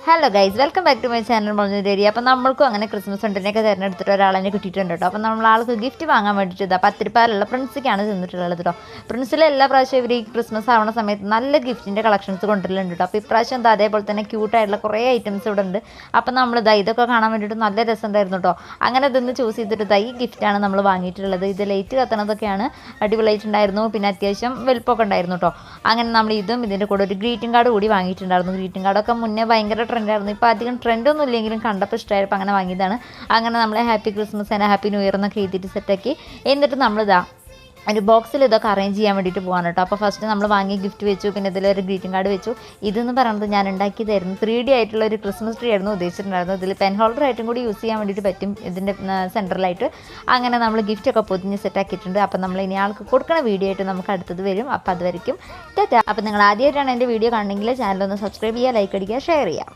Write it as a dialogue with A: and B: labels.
A: Hello guys, welcome back to my channel Mozhi. അപ്പോൾ നമ്മൾക്കും അങ്ങനെ ക്രിസ്മസ് ഫ്രണ്ടിനെയൊക്കെ തിരഞ്ഞെടുത്തിട്ട് ഒരാളെ കിട്ടിയിട്ടുണ്ട് കേട്ടോ. അപ്പോൾ നമ്മൾ ആൾക്ക് ഗിഫ്റ്റ് വാങ്ങാൻ വേണ്ടിയിട്ട് ഇതാ പത്തിരിപ്പാലുള്ള പ്രിൻസിക്കാണ് ചെന്നിട്ടുള്ളത് കേട്ടോ. പ്രിൻസിൽ എല്ലാ പ്രാവശ്യവും ഇവർ ഈ ക്രിസ്മസ് ആവുന്ന സമയത്ത് നല്ല ഗിഫ്റ്റിൻ്റെ കളക്ഷൻസ് കൊണ്ടുവരലുണ്ട് കേട്ടോ. അപ്പോൾ ഇപ്രാവശ്യം എന്താ അതേപോലെ തന്നെ ക്യൂട്ടായിട്ടുള്ള കുറേ ഐറ്റംസ് ഇവിടെ ഉണ്ട്. അപ്പോൾ നമ്മൾ ഇതൊക്കെ കാണാൻ വേണ്ടിയിട്ട് നല്ല രസമുണ്ടായിരുന്നു കേട്ടോ. അങ്ങനെ ഇതൊന്ന് ചൂസ് ചെയ്തിട്ട് ഈ ഗിഫ്റ്റാണ് നമ്മൾ വാങ്ങിയിട്ടുള്ളത്. ഇത് ലൈറ്റ് കത്തണതൊക്കെയാണ്, അടിപൊളിയായിട്ടുണ്ടായിരുന്നു. പിന്നെ അത്യാവശ്യം വലുപ്പമൊക്കെ ഉണ്ടായിരുന്നു കേട്ടോ. അങ്ങനെ നമ്മൾ ഇതും ഇതിൻ്റെ കൂടെ ഒരു ഗ്രീറ്റിംഗ് കാർഡ് കൂടി വാങ്ങിയിട്ടുണ്ടായിരുന്നു. ഗ്രീറ്റിംഗ് കാർഡൊക്കെ മുന്നേ ഭയങ്കര ട്രെൻഡായിരുന്നു. ഇപ്പോൾ അധികം ട്രെൻഡൊന്നും ഇല്ലെങ്കിലും കണ്ടപ്പോൾ ഇഷ്ടമായപ്പോൾ അങ്ങനെ വാങ്ങിയതാണ്. അങ്ങനെ നമ്മൾ happy Christmas and happy new year എന്നൊക്കെ എഴുതിയിട്ട് സെറ്റാക്കി. എന്നിട്ട് നമ്മളിതാ ഒരു ബോക്സിൽ ഇതൊക്കെ അറേഞ്ച് ചെയ്യാൻ വേണ്ടിയിട്ട് പോകാൻ കേട്ടോ. അപ്പോൾ ഫസ്റ്റ് നമ്മൾ വാങ്ങിയ ഗിഫ്റ്റ് വെച്ചു, പിന്നെ ഇതിലൊരു ഗ്രീറ്റിംഗ് കാർഡ് വെച്ചു. ഇതെന്ന് പറയുന്നത് ഞാൻ ഉണ്ടാക്കിയതായിരുന്നു. 3D ആയിട്ടുള്ള ഒരു ക്രിസ്മസ് ട്രീ ആയിരുന്നു ഉദ്ദേശിച്ചിട്ടുണ്ടായിരുന്നത്. ഇതിൽ പെൻ ഹോൾഡർ ആയിട്ടും കൂടി യൂസ് ചെയ്യാൻ വേണ്ടിയിട്ട് പറ്റും ഇതിൻ്റെ സെൻറ്ററിലായിട്ട്. അങ്ങനെ നമ്മൾ ഗിഫ്റ്റൊക്കെ പൊതിഞ്ഞ് സെറ്റാക്കിയിട്ടുണ്ട്. അപ്പോൾ നമ്മൾ ഇനി ആൾക്ക് കൊടുക്കുന്ന വീഡിയോ ആയിട്ട് നമുക്ക് അടുത്തത് വരും. അപ്പോൾ അതുവരെയും ടാറ്റാ. അപ്പോൾ നിങ്ങൾ ആദ്യമായിട്ടാണ് എൻ്റെ വീഡിയോ കാണണമെങ്കിൽ ചാനലൊന്ന് സബ്സ്ക്രൈബ് ചെയ്യുക, ലൈക്ക് അടിക്കുക, ഷെയർ ചെയ്യുക.